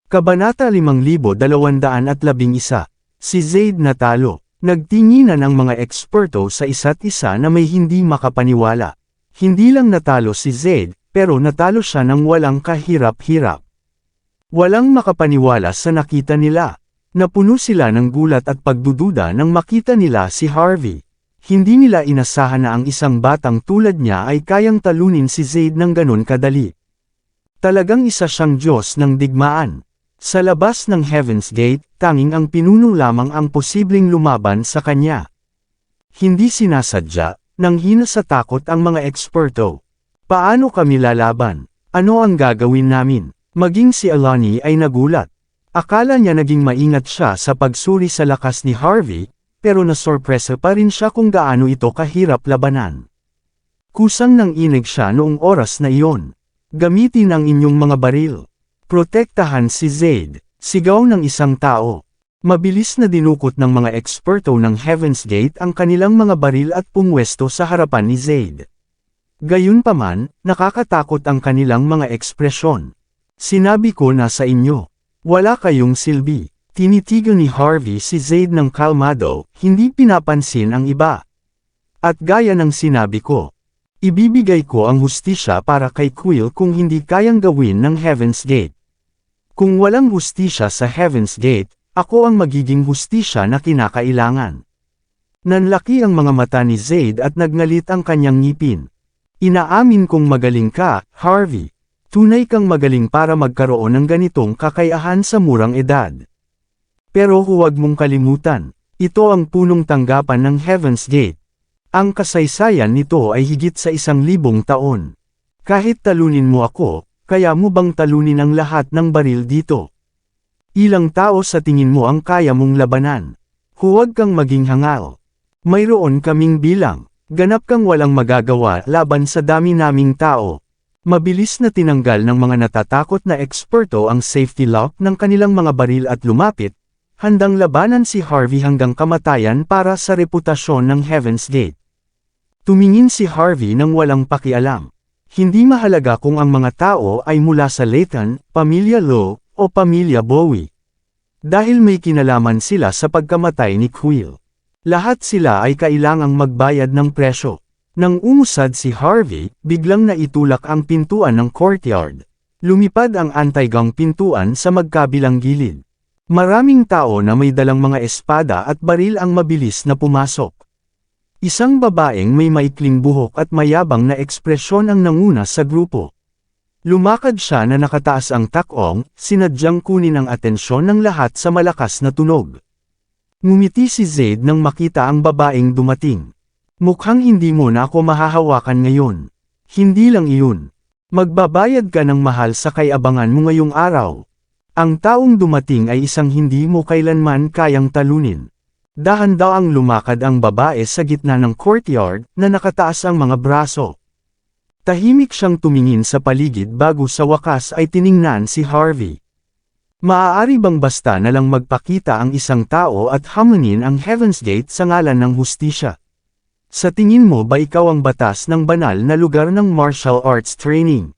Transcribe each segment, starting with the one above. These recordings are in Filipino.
Kabanata 5211. Si Zaid natalo. Nagtinginan ang mga eksperto sa isa't isa na may hindi makapaniwala. Hindi lang natalo si Zaid, pero natalo siya ng walang kahirap-hirap. Walang makapaniwala sa nakita nila. Napuno sila ng gulat at pagdududa nang makita nila si Harvey. Hindi nila inasahan na ang isang batang tulad niya ay kayang talunin si Zaid ng ganon kadali. Talagang isa siyang Diyos ng digmaan. Sa labas ng Heaven's Gate, tanging ang pinuno lamang ang posibleng lumaban sa kanya. Hindi sinasadya, nanghina sa takot ang mga eksperto. Paano kami lalaban? Ano ang gagawin namin? Maging si Alani ay nagulat. Akala niya naging maingat siya sa pagsuri sa lakas ni Harvey, pero nasorpresa pa rin siya kung gaano ito kahirap labanan. Kusang nanginig siya noong oras na iyon. Gamitin ang inyong mga baril. Protektahan si Zaid, sigaw ng isang tao. Mabilis na dinukot ng mga eksperto ng Heaven's Gate ang kanilang mga baril at pumwesto sa harapan ni Zaid. Gayunpaman, nakakatakot ang kanilang mga ekspresyon. Sinabi ko na sa inyo, wala kayong silbi. Tinitigan ni Harvey si Zaid ng kalmado, hindi pinapansin ang iba. At gaya ng sinabi ko, ibibigay ko ang hustisya para kay Quill kung hindi kayang gawin ng Heaven's Gate. Kung walang hustisya sa Heaven's Gate, ako ang magiging hustisya na kinakailangan. Nanlaki ang mga mata ni Zaid at nagngalit ang kanyang ngipin. Inaamin kong magaling ka, Harvey. Tunay kang magaling para magkaroon ng ganitong kakayahan sa murang edad. Pero huwag mong kalimutan, ito ang punong tanggapan ng Heaven's Gate. Ang kasaysayan nito ay higit sa 1,000 taon. Kahit talunin mo ako, kaya mo bang talunin ang lahat ng baril dito? Ilang tao sa tingin mo ang kaya mong labanan? Huwag kang maging hangal. Mayroon kaming bilang. Ganap kang walang magagawa laban sa dami naming tao. Mabilis na tinanggal ng mga natatakot na eksperto ang safety lock ng kanilang mga baril at lumapit, handang labanan si Harvey hanggang kamatayan para sa reputasyon ng Heaven's Gate. Tumingin si Harvey nang walang pakialam. Hindi mahalaga kung ang mga tao ay mula sa Layton, Pamilya Lowe, o Pamilya Bowie. Dahil may kinalaman sila sa pagkamatay ni Quill. Lahat sila ay kailangang magbayad ng presyo. Nang umusad si Harvey, biglang naitulak ang pintuan ng courtyard. Lumipad ang anti-gang pintuan sa magkabilang gilid. Maraming tao na may dalang mga espada at baril ang mabilis na pumasok. Isang babaeng may maikling buhok at mayabang na ekspresyon ang nanguna sa grupo. Lumakad siya na nakataas ang takong, sinadyang kunin ang atensyon ng lahat sa malakas na tunog. Ngumiti si Zaid nang makita ang babaeng dumating. Mukhang hindi mo na ako mahahawakan ngayon. Hindi lang iyon. Magbabayad ka ng mahal sa kaiabangan mo ngayong araw. Ang taong dumating ay isang hindi mo kailanman kayang talunin. Dahan-daang lumakad ang babae sa gitna ng courtyard na nakataas ang mga braso. Tahimik siyang tumingin sa paligid bago sa wakas ay tiningnan si Harvey. Maaari bang basta na lang magpakita ang isang tao at hamunin ang Heaven's Gate sa ngalan ng hustisya? Sa tingin mo ba ikaw ang batas ng banal na lugar ng martial arts training?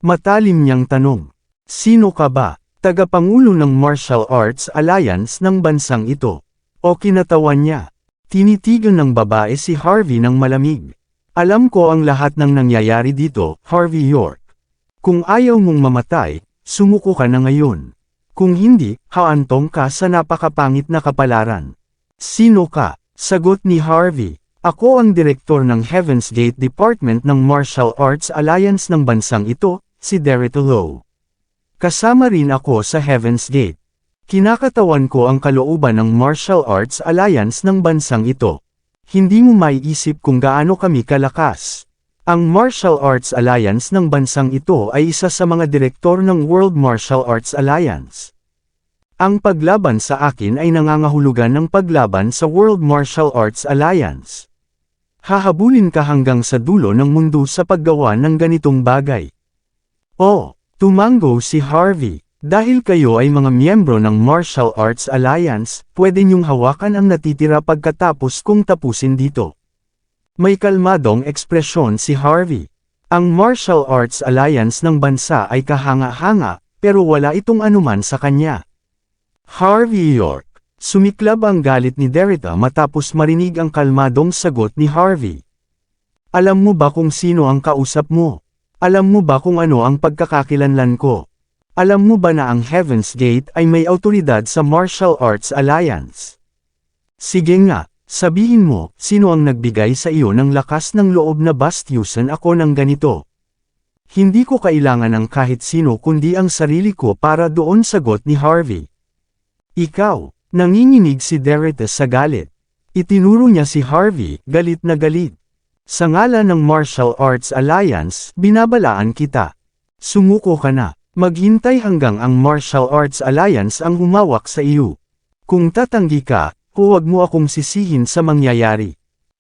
Matalim niyang tanong. Sino ka ba? Tagapangulo ng Martial Arts Alliance ng bansang ito. O kinatawan niya. Tinitigan ng babae si Harvey ng malamig. Alam ko ang lahat ng nangyayari dito, Harvey York. Kung ayaw mong mamatay, sumuko ka na ngayon. Kung hindi, haantong ka sa napakapangit na kapalaran. Sino ka? Sagot ni Harvey. Ako ang direktor ng Heaven's Gate Department ng Martial Arts Alliance ng bansang ito, si Derek Lowe. Kasama rin ako sa Heaven's Gate. Kinakatawan ko ang kalooban ng Martial Arts Alliance ng bansang ito. Hindi mo maiisip kung gaano kami kalakas. Ang Martial Arts Alliance ng bansang ito ay isa sa mga direktor ng World Martial Arts Alliance. Ang paglaban sa akin ay nangangahulugan ng paglaban sa World Martial Arts Alliance. Hahabulin ka hanggang sa dulo ng mundo sa paggawa ng ganitong bagay. Oh, tumango si Harvey. Dahil kayo ay mga miyembro ng Martial Arts Alliance, pwede niyong hawakan ang natitira pagkatapos kung tapusin dito. May kalmadong ekspresyon si Harvey. Ang Martial Arts Alliance ng bansa ay kahanga-hanga, pero wala itong anuman sa kanya. Harvey York. Sumiklab ang galit ni Derrida matapos marinig ang kalmadong sagot ni Harvey. Alam mo ba kung sino ang kausap mo? Alam mo ba kung ano ang pagkakakilanlan ko? Alam mo ba na ang Heaven's Gate ay may awtoridad sa Martial Arts Alliance? Sige nga, sabihin mo, sino ang nagbigay sa iyo ng lakas ng loob na bastyusan ako ng ganito? Hindi ko kailangan ng kahit sino kundi ang sarili ko para doon, sagot ni Harvey. Ikaw, nanginginig si Derrida sa galit. Itinuro niya si Harvey, galit na galit. Sa ngalan ng Martial Arts Alliance, binabalaan kita. Sumuko ka na. Maghintay hanggang ang Martial Arts Alliance ang humawak sa iyo. Kung tatanggi ka, huwag mo akong sisihin sa mangyayari.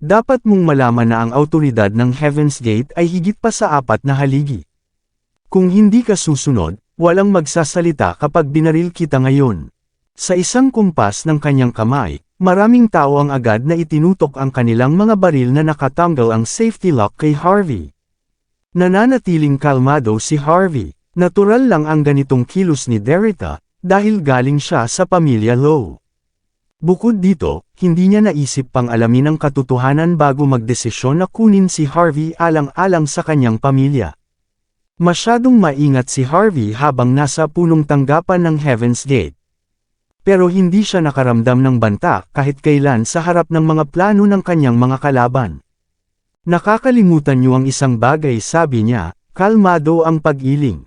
Dapat mong malaman na ang awtoridad ng Heaven's Gate ay higit pa sa 4 na haligi. Kung hindi ka susunod, walang magsasalita kapag binaril kita ngayon. Sa isang kumpas ng kanyang kamay, maraming tao ang agad na itinutok ang kanilang mga baril na nakatanggal ang safety lock kay Harvey. Nananatiling kalmado si Harvey. Natural lang ang ganitong kilos ni Derrida, dahil galing siya sa pamilya Lowe. Bukod dito, hindi niya naisip pang alamin ang katotohanan bago magdesisyon na kunin si Harvey alang-alang sa kanyang pamilya. Masyadong maingat si Harvey habang nasa punong tanggapan ng Heaven's Gate. Pero hindi siya nakaramdam ng banta kahit kailan sa harap ng mga plano ng kanyang mga kalaban. Nakakalimutan niyo ang isang bagay, sabi niya, kalmado ang pag-iling.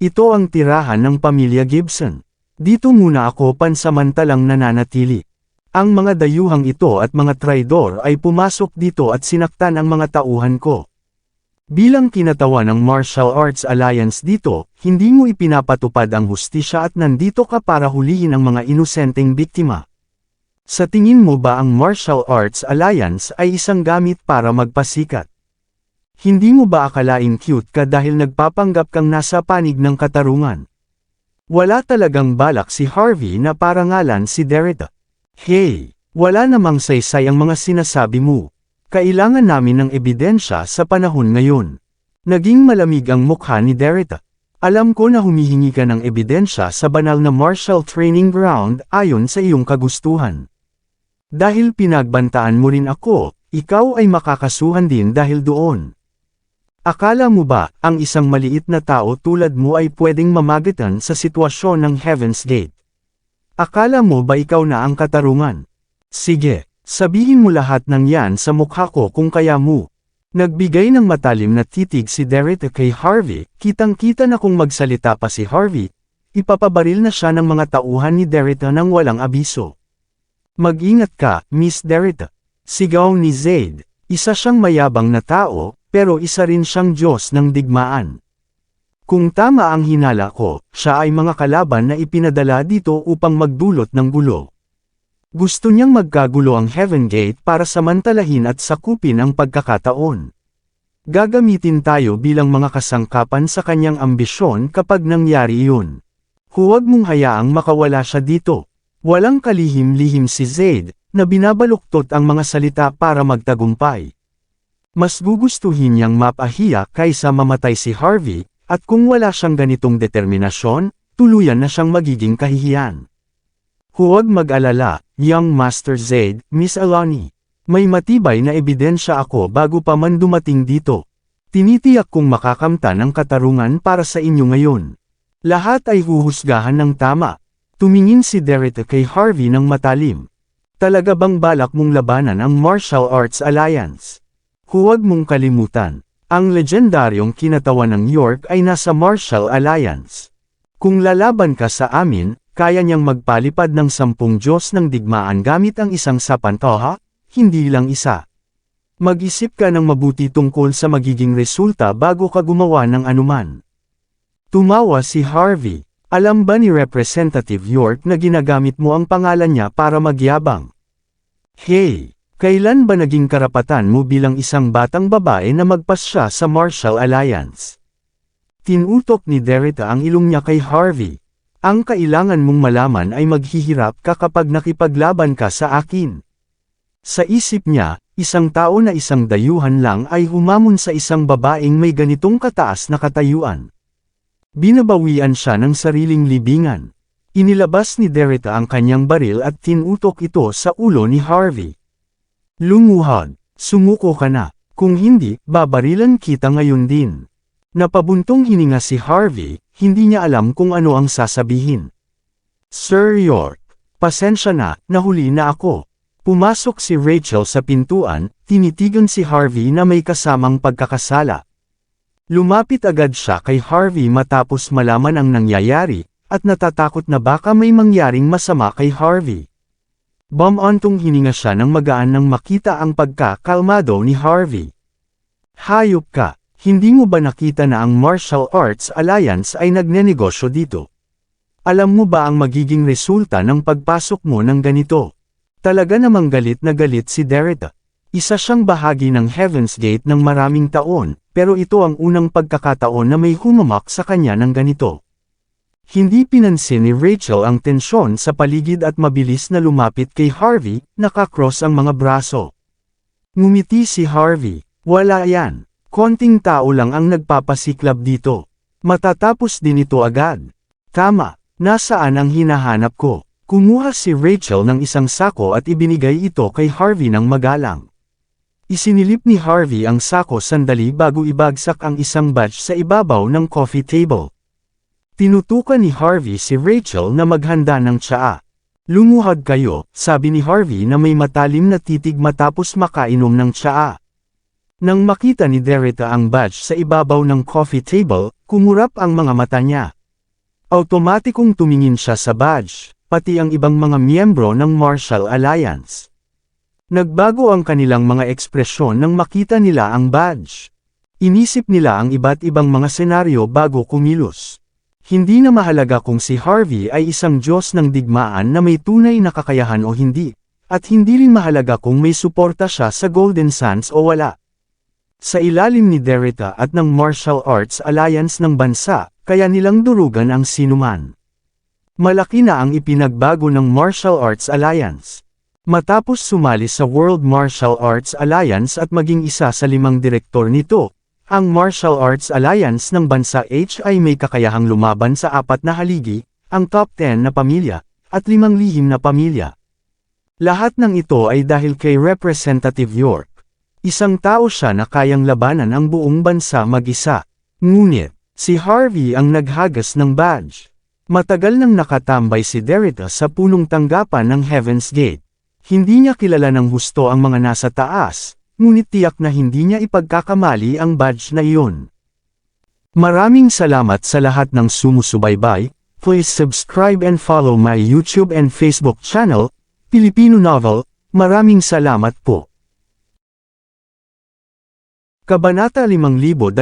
Ito ang tirahan ng pamilya Gibson. Dito muna ako pansamantalang nananatili. Ang mga dayuhang ito at mga traidor ay pumasok dito at sinaktan ang mga tauhan ko. Bilang kinatawan ng Martial Arts Alliance dito, hindi mo ipinapatupad ang hustisya at nandito ka para hulihin ang mga inosenteng biktima. Sa tingin mo ba ang Martial Arts Alliance ay isang gamit para magpasikat? Hindi mo ba akalaing cute ka dahil nagpapanggap kang nasa panig ng katarungan? Wala talagang balak si Harvey na parangalan si Derrida. Hey, wala namang saysay ang mga sinasabi mo. Kailangan namin ng ebidensya sa panahon ngayon. Naging malamig ang mukha ni Derrida. Alam ko na humihingi ka ng ebidensya sa banal na martial training ground ayon sa iyong kagustuhan. Dahil pinagbantaan mo rin ako, ikaw ay makakasuhan din dahil doon. Akala mo ba, ang isang maliit na tao tulad mo ay pwedeng mamagitan sa sitwasyon ng Heaven's Gate? Akala mo ba ikaw na ang katarungan? Sige, sabihin mo lahat ng yan sa mukha ko kung kaya mo. Nagbigay ng matalim na titig si Derrida kay Harvey, kitang-kita na kung magsalita pa si Harvey, ipapabaril na siya ng mga tauhan ni Derrida nang walang abiso. Mag-ingat ka, Miss Derrida. Sigaw ni Zaid, isa siyang mayabang na tao, pero isa rin siyang Diyos ng digmaan. Kung tama ang hinala ko, siya ay mga kalaban na ipinadala dito upang magdulot ng gulo. Gusto niyang magkagulo ang Heaven Gate para samantalahin at sakupin ang pagkakataon. Gagamitin tayo bilang mga kasangkapan sa kanyang ambisyon kapag nangyari iyon. Huwag mong hayaang makawala siya dito. Walang kalihim-lihim si Zaid, na binabaluktot ang mga salita para magtagumpay. Mas gugustuhin niyang mapahiya kaysa mamatay si Harvey, at kung wala siyang ganitong determinasyon, tuluyan na siyang magiging kahihiyan. Huwag mag-alala, Young Master Zaid, Miss Alani. May matibay na ebidensya ako bago pa man dumating dito. Tinitiyak kong makakamtan ang katarungan para sa inyo ngayon. Lahat ay huhusgahan ng tama. Tumingin si Derrida kay Harvey ng matalim. Talaga bang balak mong labanan ang Martial Arts Alliance? Huwag mong kalimutan, ang legendaryong kinatawan ng York ay nasa Martial Alliance. Kung lalaban ka sa amin, kaya niyang magpalipad ng 10 Diyos ng digmaan gamit ang isang sapantoha, hindi lang isa. Mag-isip ka ng mabuti tungkol sa magiging resulta bago ka gumawa ng anuman. Tumawa si Harvey. Alam ba ni Representative York na ginagamit mo ang pangalan niya para magyabang? Hey! Kailan ba naging karapatan mo bilang isang batang babae na magpasya sa Martial Alliance? Tinutok ni Derrida ang ilong niya kay Harvey. Ang kailangan mong malaman ay maghihirap ka kapag nakipaglaban ka sa akin. Sa isip niya, isang tao na isang dayuhan lang ay humamon sa isang babaeng may ganitong kataas na katayuan. Binabawian siya ng sariling libingan. Inilabas ni Derrida ang kanyang baril at tinutok ito sa ulo ni Harvey. Lumuhod, sumuko ka na, kung hindi, babarilan kita ngayon din. Napabuntong hininga si Harvey, hindi niya alam kung ano ang sasabihin. Sir York, pasensya na, nahuli na ako. Pumasok si Rachel sa pintuan, tinitigan si Harvey na may kasamang pagkakasala. Lumapit agad siya kay Harvey matapos malaman ang nangyayari, at natatakot na baka may mangyaring masama kay Harvey. Bumantong hininga siya ng magaan nang makita ang pagkakalmado ni Harvey. Hayop ka, hindi mo ba nakita na ang Martial Arts Alliance ay nagnenegosyo dito? Alam mo ba ang magiging resulta ng pagpasok mo ng ganito? Talaga namang galit na galit si Derrida. Isa siyang bahagi ng Heaven's Gate ng maraming taon, pero ito ang unang pagkakataon na may humamak sa kanya ng ganito. Hindi pinansin ni Rachel ang tensyon sa paligid at mabilis na lumapit kay Harvey, nakakross ang mga braso. Ngumiti si Harvey, wala yan, konting tao lang ang nagpapasiklab dito. Matatapos din ito agad. Tama, nasaan ang hinahanap ko? Kumuha si Rachel ng isang sako at ibinigay ito kay Harvey ng magalang. Isinilip ni Harvey ang sako sandali bago ibagsak ang isang batch sa ibabaw ng coffee table. Tinutukan ni Harvey si Rachel na maghanda ng tsaa. Lumuhod kayo, sabi ni Harvey na may matalim na titig matapos makainom ng tsaa. Nang makita ni Derrida ang batch sa ibabaw ng coffee table, kumurap ang mga mata niya. Automatikong tumingin siya sa badge, pati ang ibang mga miyembro ng Martial Alliance. Nagbago ang kanilang mga ekspresyon nang makita nila ang badge. Inisip nila ang iba't ibang mga senaryo bago kumilos. Hindi na mahalaga kung si Harvey ay isang Diyos ng digmaan na may tunay na kakayahan o hindi, at hindi rin mahalaga kung may suporta siya sa Golden Sands o wala. Sa ilalim ni Derrida at ng Martial Arts Alliance ng bansa, kaya nilang durugan ang sinuman. Malaki na ang ipinagbago ng Martial Arts Alliance. Matapos sumali sa World Martial Arts Alliance at maging isa sa 5 direktor nito, ang Martial Arts Alliance ng bansa ay may kakayahang lumaban sa 4 na haligi, ang top 10 na pamilya, at 5 lihim na pamilya. Lahat ng ito ay dahil kay Representative York. Isang tao siya na kayang labanan ang buong bansa mag-isa. Ngunit, si Harvey ang naghagas ng badge. Matagal nang nakatambay si Derrida sa punong tanggapan ng Heaven's Gate. Hindi niya kilala ng husto ang mga nasa taas, ngunit tiyak na hindi niya ipagkakamali ang badge na iyon. Maraming salamat sa lahat ng sumusubaybay. Please subscribe and follow my YouTube and Facebook channel, Filipino Novel. Maraming salamat po. Kabanata 5215.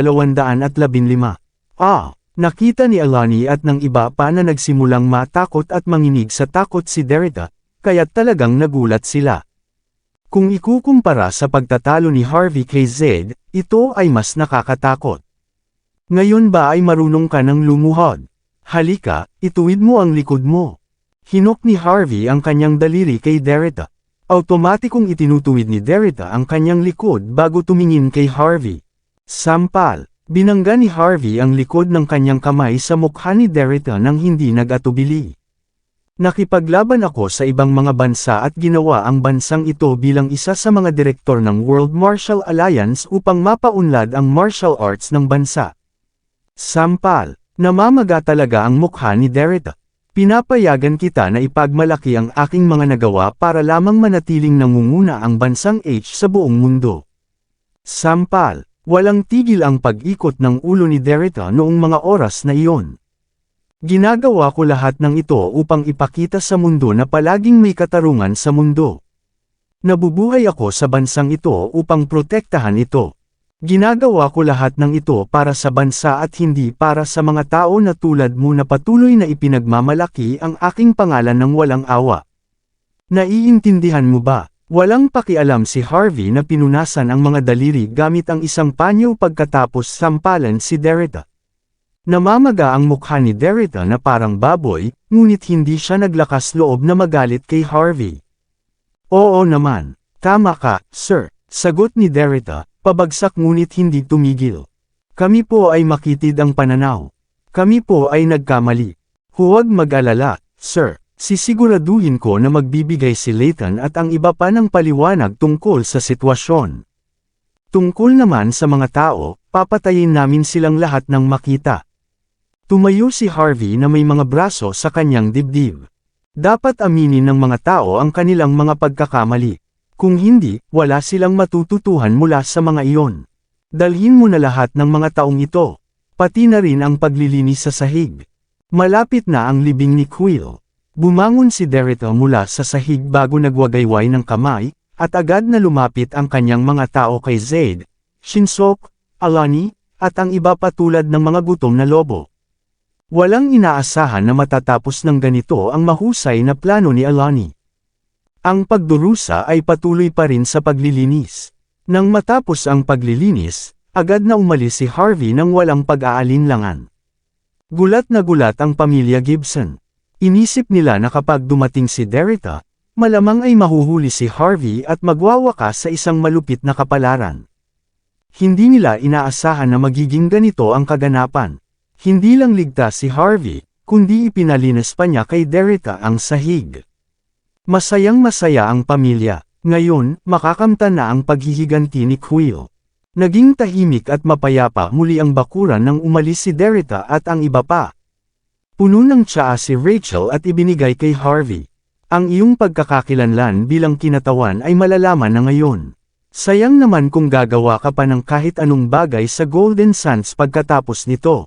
Nakita ni Alani at ng iba pa na nagsimulang matakot at manginig sa takot si Derrida, kaya't talagang nagulat sila. Kung ikukumpara sa pagtatalo ni Harvey kay Zed, ito ay mas nakakatakot. Ngayon ba ay marunong ka ng lumuhod? Halika, ituwid mo ang likod mo. Hinok ni Harvey ang kanyang daliri kay Derrida. Automatikong itinutuwid ni Derrida ang kanyang likod bago tumingin kay Harvey. Sampal, binangga ni Harvey ang likod ng kanyang kamay sa mukha ni Derrida nang hindi nag-atubili. Nakipaglaban ako sa ibang mga bansa at ginawa ang bansang ito bilang isa sa mga direktor ng World Martial Alliance upang mapaunlad ang martial arts ng bansa. Sampal, namamaga talaga ang mukha ni Derrida. Pinapayagan kita na ipagmalaki ang aking mga nagawa para lamang manatiling nangunguna ang bansang H sa buong mundo. Sampal, walang tigil ang pag-ikot ng ulo ni Derrida noong mga oras na iyon. Ginagawa ko lahat ng ito upang ipakita sa mundo na palaging may katarungan sa mundo. Nabubuhay ako sa bansang ito upang protektahan ito. Ginagawa ko lahat ng ito para sa bansa at hindi para sa mga tao na tulad mo na patuloy na ipinagmamalaki ang aking pangalan ng walang awa. Naiintindihan mo ba? Walang pakialam si Harvey na pinunasan ang mga daliri gamit ang isang panyo pagkatapos sampalan si Derrida. Namamaga ang mukha ni Derrida na parang baboy, ngunit hindi siya naglakas loob na magalit kay Harvey. Oo naman, tama ka, sir, sagot ni Derrida, pabagsak ngunit hindi tumigil. Kami po ay makitid ang pananaw. Kami po ay nagkamali. Huwag mag-alala, sir. Sisiguraduhin ko na magbibigay si Layton at ang iba pa ng paliwanag tungkol sa sitwasyon. Tungkol naman sa mga tao, papatayin namin silang lahat ng makita. Tumayo si Harvey na may mga braso sa kanyang dibdib. Dapat aminin ng mga tao ang kanilang mga pagkakamali. Kung hindi, wala silang matututuhan mula sa mga iyon. Dalhin mo na lahat ng mga taong ito. Pati na rin ang paglilinis sa sahig. Malapit na ang libing ni Quill. Bumangon si Derrida mula sa sahig bago nagwagayway ng kamay, at agad na lumapit ang kanyang mga tao kay Zaid, Shinsook, Alani, at ang iba pa tulad ng mga gutom na lobo. Walang inaasahan na matatapos ng ganito ang mahusay na plano ni Alani. Ang pagdurusa ay patuloy pa rin sa paglilinis. Nang matapos ang paglilinis, agad na umalis si Harvey nang walang pag-aalinlangan. Gulat na gulat ang pamilya Gibson. Inisip nila na kapag dumating si Derrida, malamang ay mahuhuli si Harvey at magwawakas sa isang malupit na kapalaran. Hindi nila inaasahan na magiging ganito ang kaganapan. Hindi lang ligtas si Harvey, kundi ipinalinis pa niya kay Derrida ang sahig. Masayang-masaya ang pamilya. Ngayon, makakamtan na ang paghihiganti ni Quill. Naging tahimik at mapayapa muli ang bakuran nang umalis si Derrida at ang iba pa. Puno ng tsaa si Rachel at ibinigay kay Harvey. Ang iyong pagkakakilanlan bilang kinatawan ay malalaman na ngayon. Sayang naman kung gagawa ka pa ng kahit anong bagay sa Golden Sands pagkatapos nito.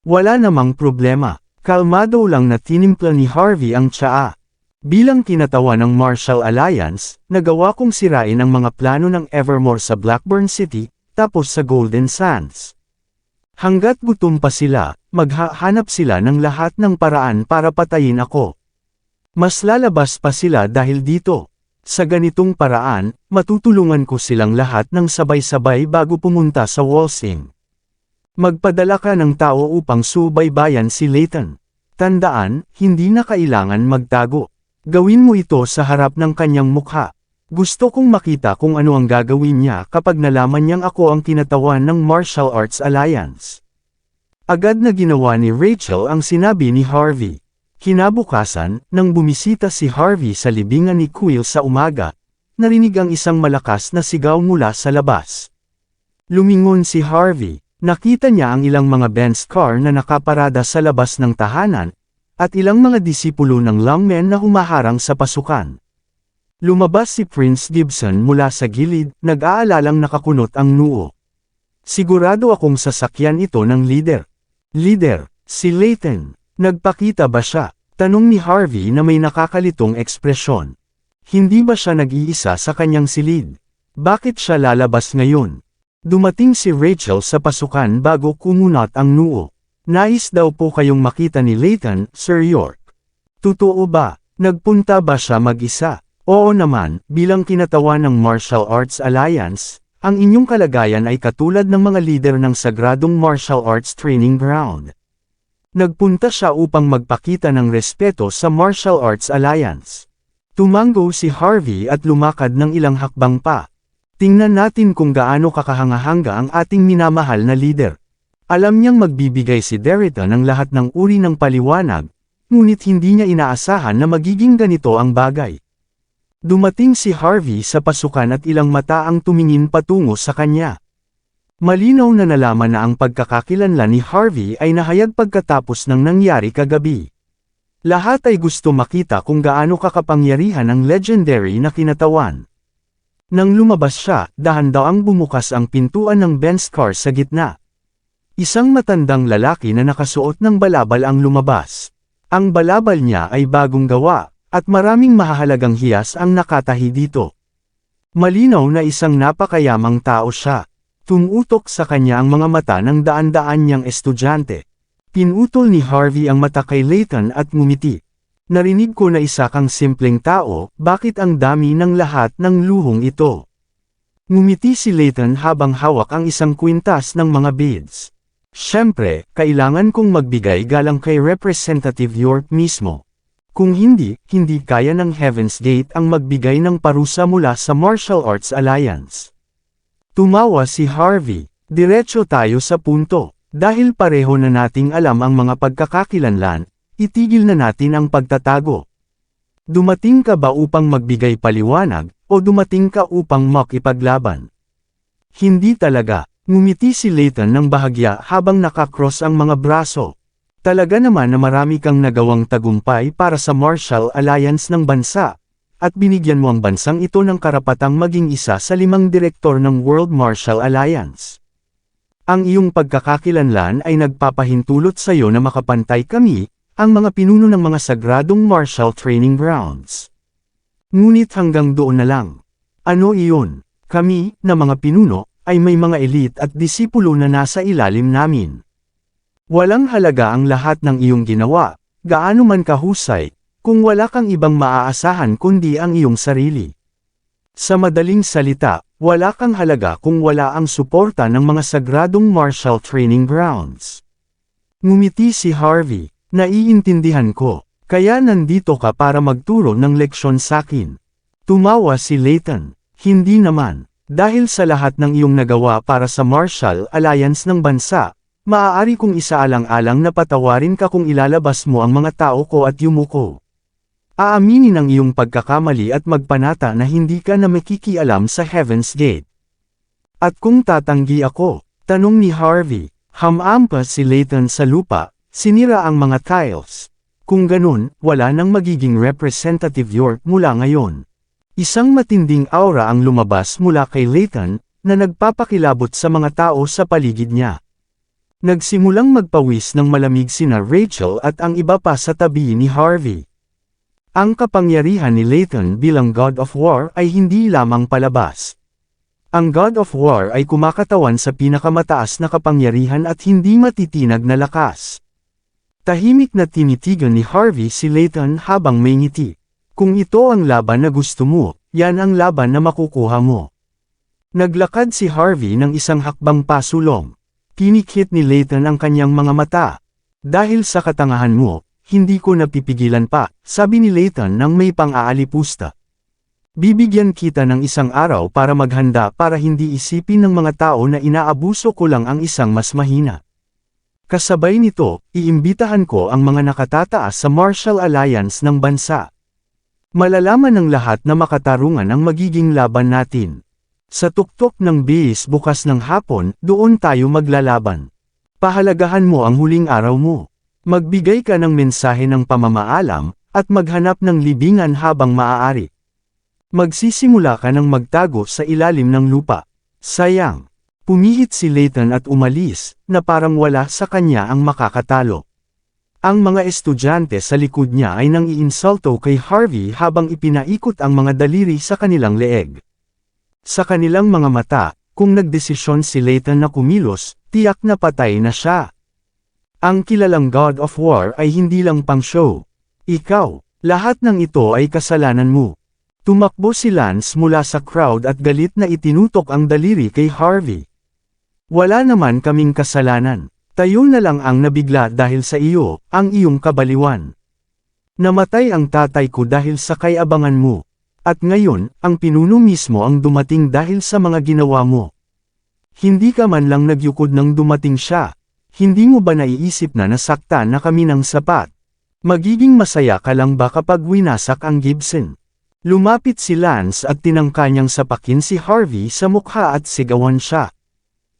Wala namang problema. Kalmado lang na tinimpla ni Harvey ang tsaa. Bilang kinatawan ng Marshall Alliance, nagawa kong sirain ang mga plano ng Evermore sa Blackburn City, tapos sa Golden Sands. Hanggat gutom pa sila, maghahanap sila ng lahat ng paraan para patayin ako. Mas lalabas pa sila dahil dito. Sa ganitong paraan, matutulungan ko silang lahat ng sabay-sabay bago pumunta sa Walsing. Magpadala ka ng tao upang subaybayan si Layton. Tandaan, hindi na kailangan magtago. Gawin mo ito sa harap ng kanyang mukha. Gusto kong makita kung ano ang gagawin niya kapag nalaman niyang ako ang kinatawan ng Martial Arts Alliance. Agad na ginawa ni Rachel ang sinabi ni Harvey. Kinabukasan, nang bumisita si Harvey sa libingan ni Quill sa umaga, narinig ang isang malakas na sigaw mula sa labas. Lumingon si Harvey. Nakita niya ang ilang mga Benz car na nakaparada sa labas ng tahanan, at ilang mga disipulo ng longmen na humaharang sa pasukan. Lumabas si Prince Gibson mula sa gilid, nag-aalalang nakakunot ang noo. Sigurado akong sasakyan ito ng leader. Leader, si Layton. Nagpakita ba siya? Tanong ni Harvey na may nakakalitong ekspresyon. Hindi ba siya nag-iisa sa kanyang silid? Bakit siya lalabas ngayon? Dumating si Rachel sa pasukan bago kumunot ang noo. Nais daw po kayong makita ni Layton, Sir York. Totoo ba? Nagpunta ba siya mag-isa? Oo naman, bilang kinatawan ng Martial Arts Alliance, ang inyong kalagayan ay katulad ng mga lider ng sagradong martial arts training ground. Nagpunta siya upang magpakita ng respeto sa Martial Arts Alliance. Tumango si Harvey at lumakad ng ilang hakbang pa. Tingnan natin kung gaano kakahanga-hanga ang ating minamahal na leader. Alam niyang magbibigay si Derrida ng lahat ng uri ng paliwanag, ngunit hindi niya inaasahan na magiging ganito ang bagay. Dumating si Harvey sa pasukan at ilang mata ang tumingin patungo sa kanya. Malinaw na nalaman na ang pagkakakilanlan ni Harvey ay nahayag pagkatapos ng nangyari kagabi. Lahat ay gusto makita kung gaano kakapangyarihan ang legendary na kinatawan. Nang lumabas siya, dahan-dahang bumukas ang pintuan ng Benz car sa gitna. Isang matandang lalaki na nakasuot ng balabal ang lumabas. Ang balabal niya ay bagong gawa, at maraming mahahalagang hiyas ang nakatahi dito. Malinaw na isang napakayamang tao siya. Tumutok sa kanya ang mga mata ng daan-daan niyang estudyante. Pinutol ni Harvey ang mata kay Layton at ngumiti. Narinig ko na isa kang simpleng tao, bakit ang dami ng lahat ng luhong ito? Ngumiti si Layton habang hawak ang isang kwintas ng mga beads. Siyempre, kailangan kong magbigay galang kay Representative York mismo. Kung hindi, hindi kaya ng Heaven's Gate ang magbigay ng parusa mula sa Martial Arts Alliance. Tumawa si Harvey. Diretso tayo sa punto. Dahil pareho na nating alam ang mga pagkakakilanlan, itigil na natin ang pagtatago. Dumating ka ba upang magbigay paliwanag, o dumating ka upang makipaglaban? Hindi talaga, ngumiti si Layton ng bahagya habang nakakross ang mga braso. Talaga naman na marami kang nagawang tagumpay para sa Marshall Alliance ng bansa, at binigyan mo ang bansang ito ng karapatang maging isa sa 5 direktor ng World Marshall Alliance. Ang iyong pagkakakilanlan ay nagpapahintulot sa iyo na makapantay kami, ang mga pinuno ng mga sagradong Marshall Training Grounds. Ngunit hanggang doon na lang. Ano iyon? Kami, na mga pinuno, ay may mga elite at disipulo na nasa ilalim namin. Walang halaga ang lahat ng iyong ginawa, gaano man kahusay, kung wala kang ibang maaasahan kundi ang iyong sarili. Sa madaling salita, wala kang halaga kung wala ang suporta ng mga sagradong Marshall Training Grounds. Ngumiti si Harvey. Naiintindihan ko, kaya nandito ka para magturo ng leksyon sakin. Tumawa si Layton. Hindi naman, dahil sa lahat ng iyong nagawa para sa Marshall Alliance ng bansa, maaari kong isaalang-alang na patawarin ka kung ilalabas mo ang mga tao ko at yumuko. Aaminin ang iyong pagkakamali at magpanata na hindi ka na makikialam sa Heaven's Gate. At kung tatanggi ako, tanong ni Harvey, hamampa si Layton sa lupa. Sinira ang mga tiles. Kung ganun, wala nang magiging Representative York mula ngayon. Isang matinding aura ang lumabas mula kay Layton, na nagpapakilabot sa mga tao sa paligid niya. Nagsimulang magpawis ng malamig sina Rachel at ang iba pa sa tabi ni Harvey. Ang kapangyarihan ni Layton bilang God of War ay hindi lamang palabas. Ang God of War ay kumakatawan sa pinakamataas na kapangyarihan at hindi matitinag na lakas. Tahimik na tinitigan ni Harvey si Layton habang may ngiti. Kung ito ang laban na gusto mo, yan ang laban na makukuha mo. Naglakad si Harvey ng isang hakbang pasulong. Pinikit ni Layton ang kanyang mga mata. Dahil sa katangahan mo, hindi ko napipigilan pa, sabi ni Layton nang may pang-aalipusta. Bibigyan kita ng isang araw para maghanda para hindi isipin ng mga tao na inaabuso ko lang ang isang mas mahina. Kasabay nito, iimbitahan ko ang mga nakatataas sa Marshall Alliance ng bansa. Malalaman ng lahat na makatarungan ang magiging laban natin. Sa tuktok ng base bukas ng hapon, doon tayo maglalaban. Pahalagahan mo ang huling araw mo. Magbigay ka ng mensahe ng pamamaalam, at maghanap ng libingan habang maaari. Magsisimula ka ng magtago sa ilalim ng lupa. Sayang. Pumihit si Layton at umalis, na parang wala sa kanya ang makakatalo. Ang mga estudyante sa likod niya ay nang iinsulto kay Harvey habang ipinaikot ang mga daliri sa kanilang leeg. Sa kanilang mga mata, kung nagdesisyon si Layton na kumilos, tiyak na patay na siya. Ang kilalang God of War ay hindi lang pang show. Ikaw, lahat ng ito ay kasalanan mo. Tumakbo si Lance mula sa crowd at galit na itinutok ang daliri kay Harvey. Wala naman kaming kasalanan. Tayo na lang ang nabigla dahil sa iyo, ang iyong kabaliwan. Namatay ang tatay ko dahil sa kayabangan mo. At ngayon, ang pinuno mismo ang dumating dahil sa mga ginawa mo. Hindi ka man lang nagyukod nang dumating siya. Hindi mo ba naiisip na nasaktan na kami ng sapat? Magiging masaya ka lang ba kapag winasak ang Gibson? Lumapit si Lance at tinangka niyang sapakin si Harvey sa mukha at sigawan siya.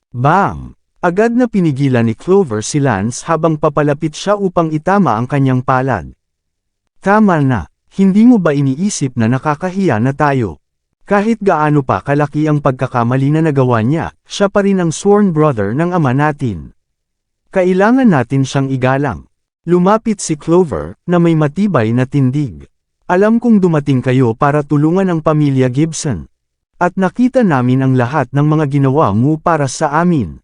Bam! Agad na pinigilan ni Clover si Lance habang papalapit siya upang itama ang kanyang palad. Tama na, hindi mo ba iniisip na nakakahiya na tayo? Kahit gaano pa kalaki ang pagkakamali na nagawa niya, siya pa rin ang sworn brother ng ama natin. Kailangan natin siyang igalang. Lumapit si Clover, na may matibay na tindig. Alam kong dumating kayo para tulungan ang pamilya Gibson. At nakita namin ang lahat ng mga ginawa mo para sa amin.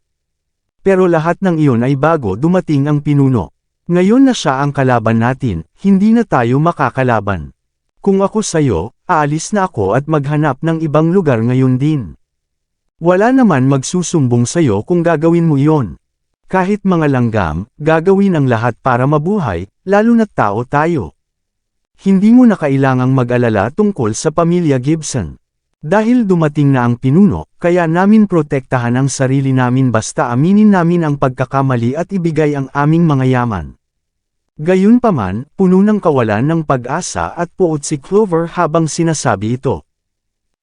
Pero lahat ng iyon ay bago dumating ang pinuno. Ngayon na siya ang kalaban natin, hindi na tayo makakalaban. Kung ako sayo, aalis na ako at maghanap ng ibang lugar ngayon din. Wala naman magsusumbong sayo kung gagawin mo iyon. Kahit mga langgam, gagawin ang lahat para mabuhay, lalo na't tao tayo. Hindi mo na kailangang mag-alala tungkol sa pamilya Gibson. Dahil dumating na ang pinuno, kaya namin protektahan ang sarili namin basta aminin namin ang pagkakamali at ibigay ang aming mga yaman. Gayunpaman, puno ng kawalan ng pag-asa at puot si Clover habang sinasabi ito.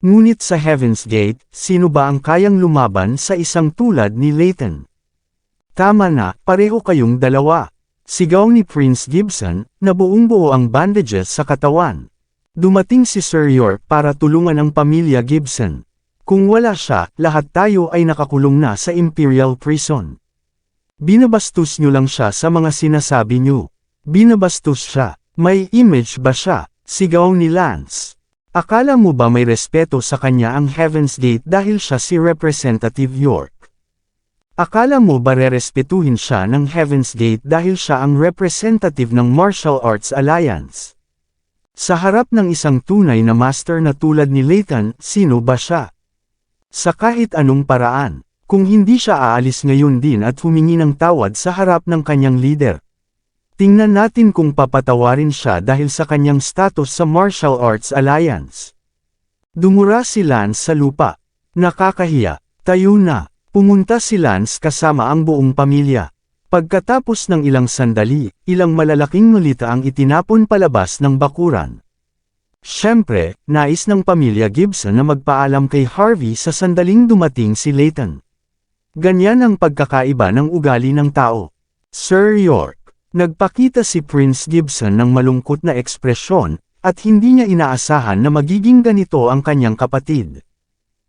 Ngunit sa Heaven's Gate, sino ba ang kayang lumaban sa isang tulad ni Layton? Tama na, pareho kayong dalawa. Sigaw ni Prince Gibson, na buong-buo ang bandages sa katawan. Dumating si Sir York para tulungan ang pamilya Gibson. Kung wala siya, lahat tayo ay nakakulong na sa Imperial Prison. Binabastos nyo lang siya sa mga sinasabi nyo. Binabastos siya. May image ba siya? Sigaw ni Lance. Akala mo ba may respeto sa kanya ang Heaven's Gate dahil siya si Representative York? Akala mo ba rerespetuhin siya ng Heaven's Gate dahil siya ang representative ng Martial Arts Alliance? Sa harap ng isang tunay na master na tulad ni Layton, sino ba siya? Sa kahit anong paraan, kung hindi siya aalis ngayon din at humingi ng tawad sa harap ng kanyang leader. Tingnan natin kung papatawarin siya dahil sa kanyang status sa Martial Arts Alliance. Dumura si Lance sa lupa. Nakakahiya. Tayo na. Pumunta si Lance kasama ang buong pamilya. Pagkatapos ng ilang sandali, ilang malalaking nulita ang itinapon palabas ng bakuran. Siyempre, nais ng pamilya Gibson na magpaalam kay Harvey sa sandaling dumating si Layton. Ganyan ang pagkakaiba ng ugali ng tao. Sir York. Nagpakita si Prince Gibson ng malungkot na ekspresyon, at hindi niya inaasahan na magiging ganito ang kanyang kapatid.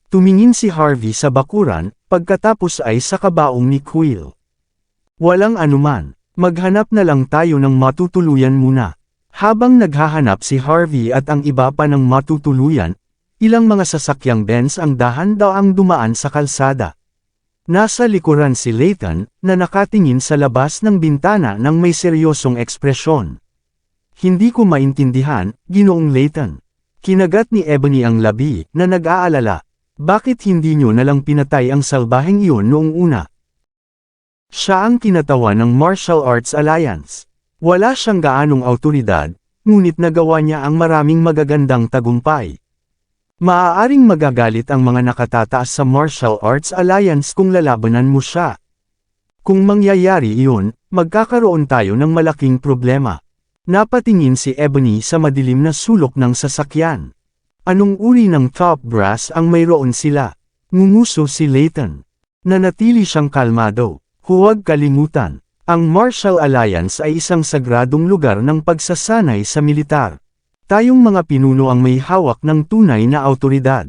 Tumingin si Harvey sa bakuran, pagkatapos ay sa kabaong ni Quill. Walang anuman, maghanap na lang tayo ng matutuluyan muna. Habang naghahanap si Harvey at ang iba pa ng matutuluyan, ilang mga sasakyang Benz ang dahan-daang dumaan sa kalsada. Nasa likuran si Layton, na nakatingin sa labas ng bintana ng may seryosong ekspresyon. Hindi ko maintindihan, Ginoong Layton. Kinagat ni Ebony ang labi, na nag-aalala. Bakit hindi nyo nalang pinatay ang salbaheng iyon noong una? Siya ang kinatawan ng Martial Arts Alliance. Wala siyang gaanong awtoridad, ngunit nagawa niya ang maraming magagandang tagumpay. Maaaring magagalit ang mga nakatataas sa Martial Arts Alliance kung lalabanan mo siya. Kung mangyayari iyon, magkakaroon tayo ng malaking problema. Napatingin si Ebony sa madilim na sulok ng sasakyan. Anong uri ng top brass ang mayroon sila? Ngumuso si Layton. Nanatili siyang kalmado. Huwag kalimutan, ang Martial Alliance ay isang sagradong lugar ng pagsasanay sa militar. Tayong mga pinuno ang may hawak ng tunay na awtoridad.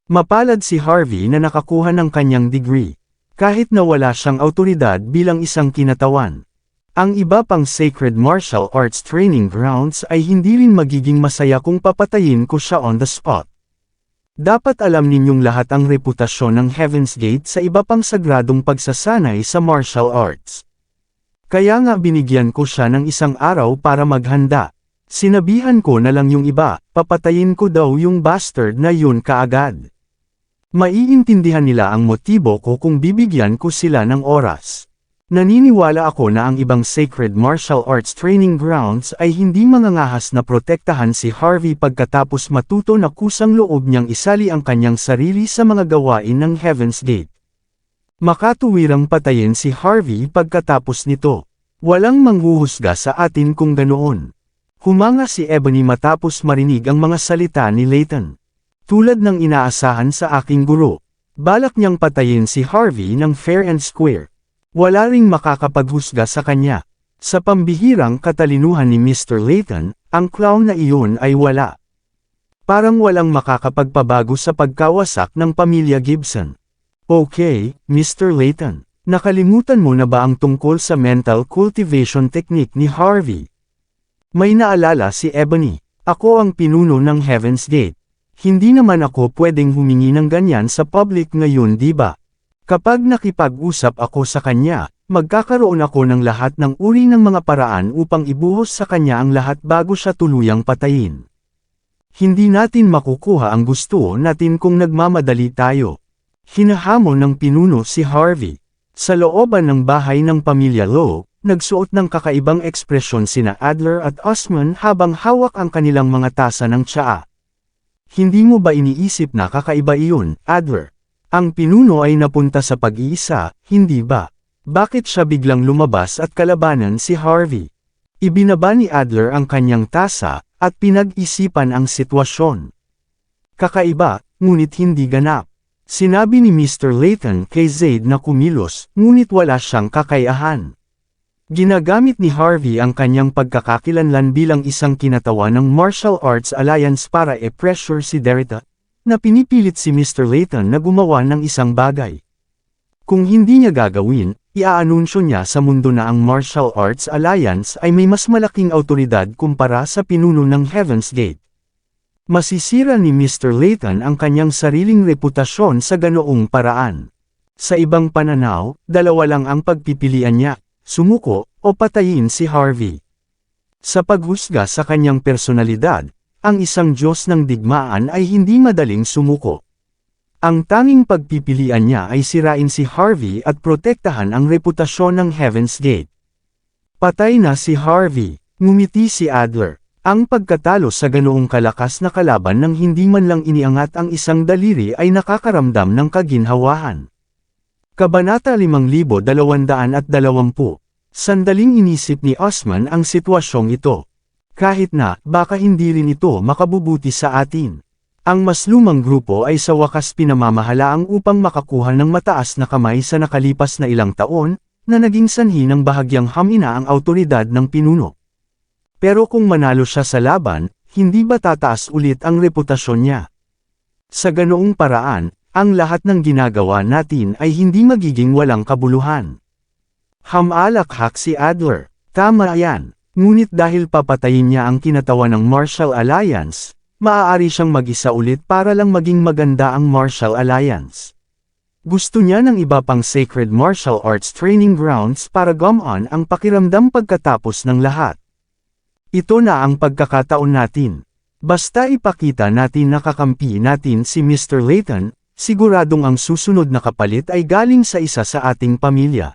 Mapalad si Harvey na nakakuha ng kanyang degree, kahit na wala siyang awtoridad bilang isang kinatawan. Ang iba pang Sacred Martial Arts Training Grounds ay hindi rin magiging masaya kung papatayin ko siya on the spot. Dapat alam ninyong lahat ang reputasyon ng Heaven's Gate sa iba pang sagradong pagsasanay sa martial arts. Kaya nga binigyan ko siya ng isang araw para maghanda. Sinabihan ko na lang yung iba, papatayin ko daw yung bastard na yun kaagad. Maiintindihan nila ang motibo ko kung bibigyan ko sila ng oras. Naniniwala ako na ang ibang Sacred Martial Arts Training Grounds ay hindi mangangahas na protektahan si Harvey pagkatapos matuto na kusang loob niyang isali ang kanyang sarili sa mga gawain ng Heaven's Gate. Makatuwirang patayin si Harvey pagkatapos nito. Walang manghuhusga sa atin kung ganoon. Humanga si Ebony matapos marinig ang mga salita ni Layton. Tulad ng inaasahan sa aking guro, balak niyang patayin si Harvey ng fair and square. Wala ring makakapaghusga sa kanya. Sa pambihirang katalinuhan ni Mr. Layton, ang clown na iyon ay wala. Parang walang makakapagpabago sa pagkawasak ng pamilya Gibson. Okay, Mr. Layton, nakalimutan mo na ba ang tungkol sa mental cultivation technique ni Harvey? May naalala si Ebony. Ako ang pinuno ng Heaven's Gate. Hindi naman ako pwedeng humingi ng ganyan sa public ngayon, di ba? Kapag nakipag-usap ako sa kanya, magkakaroon ako ng lahat ng uri ng mga paraan upang ibuhos sa kanya ang lahat bago siya tuluyang patayin. Hindi natin makukuha ang gusto natin kung nagmamadali tayo. Hinahamon ng pinuno si Harvey. Sa looban ng bahay ng pamilya Lowe, nagsuot ng kakaibang ekspresyon sina Adler at Osman habang hawak ang kanilang mga tasa ng tsaa. Hindi mo ba iniisip na kakaiba iyon, Adler? Ang pinuno ay napunta sa pag-iisa, hindi ba? Bakit siya biglang lumabas at kalabanan si Harvey? Ibinaba ni Adler ang kanyang tasa, at pinag-isipan ang sitwasyon. Kakaiba, ngunit hindi ganap. Sinabi ni Mr. Layton kay Zaid na kumilos, ngunit wala siyang kakayahan. Ginagamit ni Harvey ang kanyang pagkakakilanlan bilang isang kinatawan ng Martial Arts Alliance para i-pressure si Derrida, na pinipilit si Mr. Layton na gumawa ng isang bagay. Kung hindi niya gagawin, iaanunsyo niya sa mundo na ang Martial Arts Alliance ay may mas malaking awtoridad kumpara sa pinuno ng Heaven's Gate. Masisira ni Mr. Layton ang kanyang sariling reputasyon sa ganoong paraan. Sa ibang pananaw, dalawa lang ang pagpipilian niya. Sumuko, o patayin si Harvey. Sa paghusga sa kanyang personalidad, ang isang Diyos ng digmaan ay hindi madaling sumuko. Ang tanging pagpipilian niya ay sirain si Harvey at protektahan ang reputasyon ng Heaven's Gate. Patay na si Harvey, ngumiti si Adler. Ang pagkatalo sa ganoong kalakas na kalaban nang hindi man lang iniangat ang isang daliri ay nakakaramdam ng kaginhawahan. Kabanata 5220. Sandaling inisip ni Osman ang sitwasyong ito. Kahit na, baka hindi rin ito makabubuti sa atin. Ang mas lumang grupo ay sa wakas pinamamahalaang upang makakuha ng mataas na kamay sa nakalipas na ilang taon, na naging sanhi ng bahagyang hamina ang awtoridad ng pinuno. Pero kung manalo siya sa laban, hindi ba tataas ulit ang reputasyon niya? Sa ganoong paraan, ang lahat ng ginagawa natin ay hindi magiging walang kabuluhan. Hamalakhak si Adler. Tama yan. Ngunit dahil papatayin niya ang kinatawan ng Martial Alliance, maaari siyang mag-isa ulit para lang maging maganda ang Martial Alliance. Gusto niya ng iba pang Sacred Martial Arts Training Grounds para gumaan ang pakiramdam pagkatapos ng lahat. Ito na ang pagkakataon natin. Basta ipakita natin na kakampi natin si Mr. Layton, siguradong ang susunod na kapalit ay galing sa isa sa ating pamilya.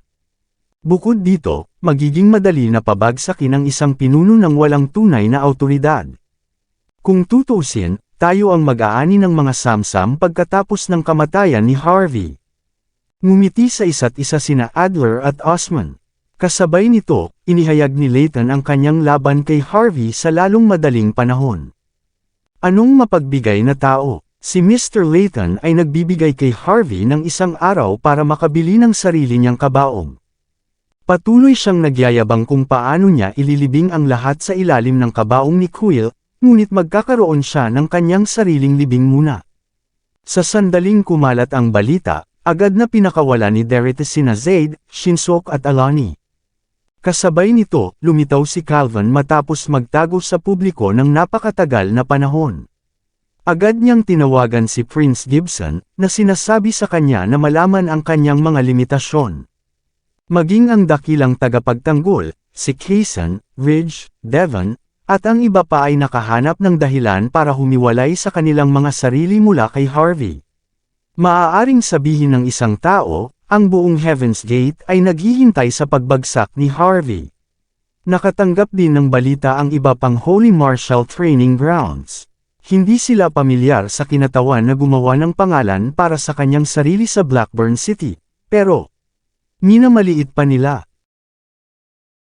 Bukod dito, magiging madali na pabagsakin ang isang pinuno ng walang tunay na awtoridad. Kung tutuusin, tayo ang mag-aani ng mga samsam pagkatapos ng kamatayan ni Harvey. Ngumiti sa isa't isa sina Adler at Osman. Kasabay nito, inihayag ni Layton ang kanyang laban kay Harvey sa lalong madaling panahon. Anong mapagbigay na tao? Si Mr. Layton ay nagbibigay kay Harvey ng isang araw para makabili ng sarili niyang kabaong. Patuloy siyang nagyayabang kung paano niya ililibing ang lahat sa ilalim ng kabaong ni Quill, ngunit magkakaroon siya ng kanyang sariling libing muna. Sa sandaling kumalat ang balita, agad na pinakawala ni Derrida sina Zaid, Shinsook at Alani. Kasabay nito, lumitaw si Calvin matapos magtago sa publiko ng napakatagal na panahon. Agad niyang tinawagan si Prince Gibson, na sinasabi sa kanya na malaman ang kanyang mga limitasyon. Maging ang dakilang tagapagtanggol, si Kaysen, Ridge, Devon, at ang iba pa ay nakahanap ng dahilan para humiwalay sa kanilang mga sarili mula kay Harvey. Maaaring sabihin ng isang tao, ang buong Heaven's Gate ay naghihintay sa pagbagsak ni Harvey. Nakatanggap din ng balita ang iba pang Holy Martial Training Grounds. Hindi sila pamilyar sa kinatawan na gumawa ng pangalan para sa kanyang sarili sa Blackburn City, pero minamaliit pa nila.